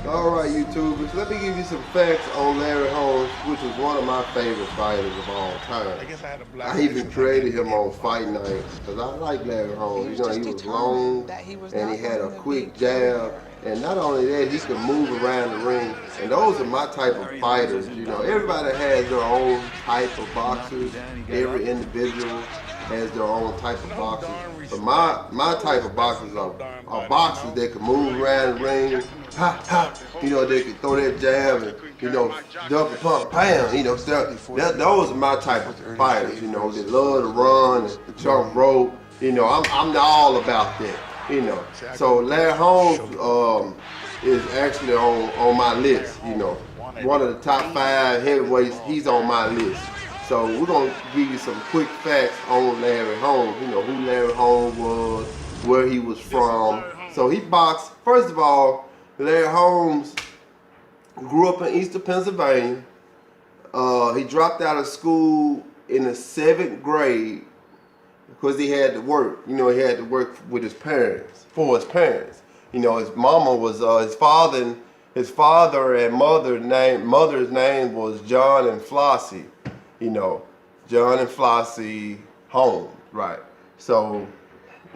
All right, YouTubers, let me give you some facts on Larry Holmes, which was one of my favorite fighters of all time. I even created him on Fight Night because I like Larry Holmes. You know, he was long and he had a quick jab. And not only that, he could move around the ring. And those are my type of fighters. You know, everybody has their own type of boxers. Every individual has their own type of boxers. But my type of boxers are boxers that can move around the ring, ha ha. You know, they can throw that jab and duck and pump, pound. Those are my type of fighters. You know, that love to run and jump rope. You know, I'm all about that. You know, so Larry Holmes is actually on my list. You know, one of the top 5 heavyweights. He's on my list. So we're gonna give you some quick facts on Larry Holmes. You know who Larry Holmes was, where he was from. So he boxed. First of all, Larry Holmes grew up in Easton, Pennsylvania. He dropped out of school in the 7th grade because he had to work. You know, he had to work with his parents, for his parents. You know, his mama was his father and mother's name was John and Flossie. You know, John and Flossie Holmes, right? So,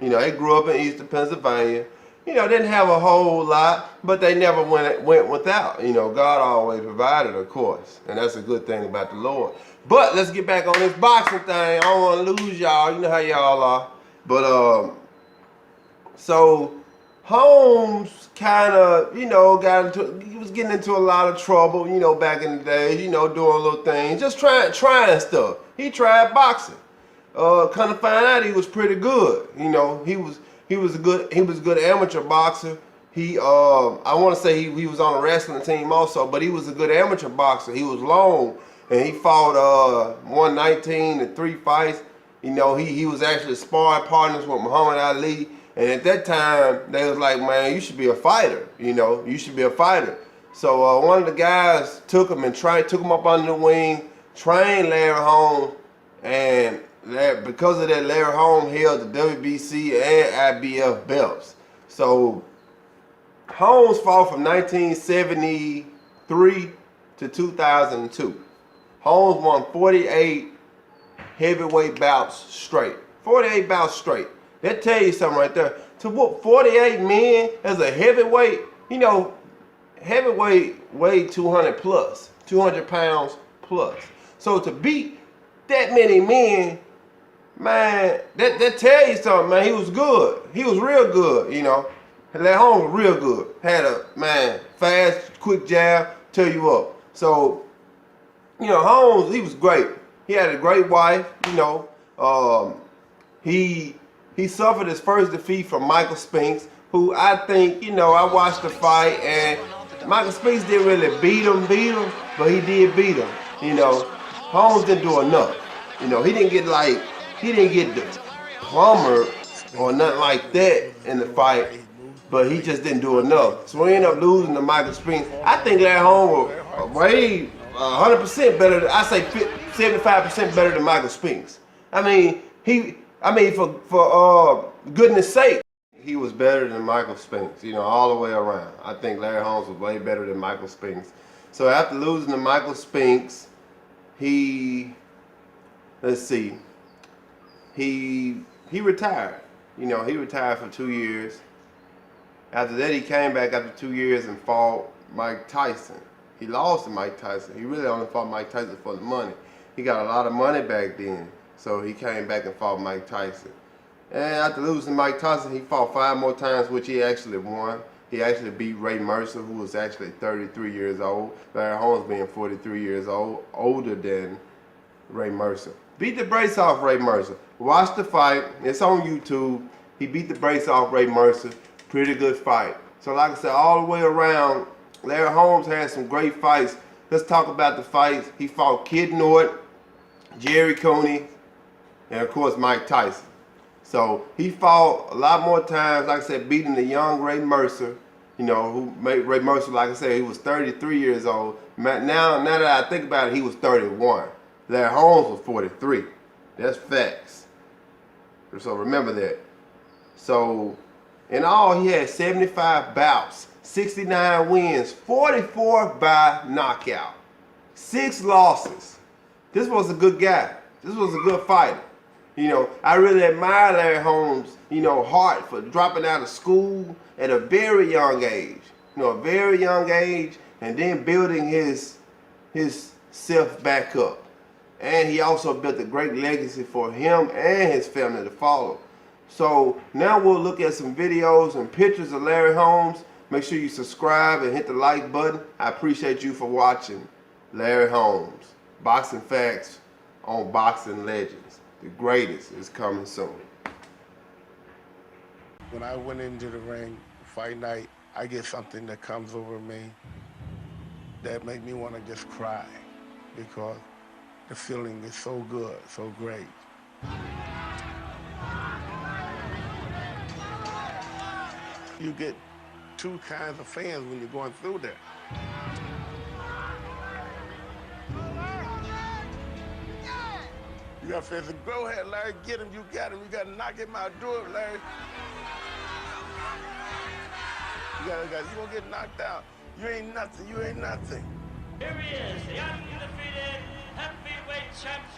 you know, they grew up in Eastern Pennsylvania. You know, didn't have a whole lot, but they never went without. You know, God always provided, of course, and that's a good thing about the Lord. But let's get back on this boxing thing. I don't want to lose y'all. You know how y'all are. But so Holmes kind of, you know, he was getting into a lot of trouble, you know, back in the days, you know, doing little things, just trying stuff. He tried boxing. Kind of find out he was pretty good. You know, he was a good amateur boxer. I want to say he was on a wrestling team also, but he was a good amateur boxer. He was long, and he fought 119 in 3 fights. You know, he was actually sparring partners with Muhammad Ali. And at that time, they was like, man, you should be a fighter. You know, you should be a fighter. So one of the guys took him up under the wing, trained Larry Holmes, and because of that, Larry Holmes held the WBC and IBF belts. So Holmes fought from 1973 to 2002. Holmes won 48 heavyweight bouts straight. 48 bouts straight. That tell you something right there. To whoop 48 men as a heavyweight, you know, heavyweight weighed 200 plus, 200 pounds plus. So to beat that many men, man, that tell you something, man. He was good. He was real good, you know. That Holmes was real good. Had a, man, fast, quick jab, tear you up. So, you know, Holmes, he was great. He had a great wife, you know. He suffered his first defeat from Michael Spinks, who I think, you know, I watched the fight, and Michael Spinks didn't really beat him, but he did beat him. You know, Holmes didn't do enough. You know, he didn't get the plumber or nothing like that in the fight, but he just didn't do enough. So he ended up losing to Michael Spinks. I think Larry Holmes was way 100% better. I say 75% better than Michael Spinks. I mean, for goodness sake, he was better than Michael Spinks, you know, all the way around. I think Larry Holmes was way better than Michael Spinks. So after losing to Michael Spinks, he retired. You know, he retired for 2 years. After that, he came back after 2 years and fought Mike Tyson. He lost to Mike Tyson. He really only fought Mike Tyson for the money. He got a lot of money back then. So he came back and fought Mike Tyson. And after losing to Mike Tyson, he fought 5 more times, which he actually won. He actually beat Ray Mercer, who was actually 33 years old. Larry Holmes being 43 years old, older than Ray Mercer. Beat the brace off Ray Mercer. Watch the fight. It's on YouTube. He beat the brace off Ray Mercer. Pretty good fight. So like I said, all the way around, Larry Holmes had some great fights. Let's talk about the fights. He fought Kid Norton, Jerry Cooney, and of course Mike Tyson. So he fought a lot more times, like I said, beating the young Ray Mercer, you know, who made Ray Mercer, like I said, he was 33 years old. Now that I think about it, he was 31. Larry Holmes was 43. That's facts. So remember that. So in all, he had 75 bouts 69 wins, 44 by knockout, 6 losses. This was a good guy. This was a good fighter. You know, I really admire Larry Holmes, you know, heart for dropping out of school at a very young age. You know, a very young age, and then building his self back up. And he also built a great legacy for him and his family to follow. So now we'll look at some videos and pictures of Larry Holmes. Make sure you subscribe and hit the like button. I appreciate you for watching Larry Holmes. Boxing Facts on Boxing Legends. The greatest is coming soon. When I went into the ring, fight night, I get something that comes over me that make me want to just cry because the feeling is so good, so great. You get two kinds of fans when you're going through there. You got fans that go ahead, Larry, get him, you got him, you got to knock him out, do it, Larry. You gonna get knocked out. You ain't nothing, you ain't nothing. Here he is, the undefeated heavyweight champion.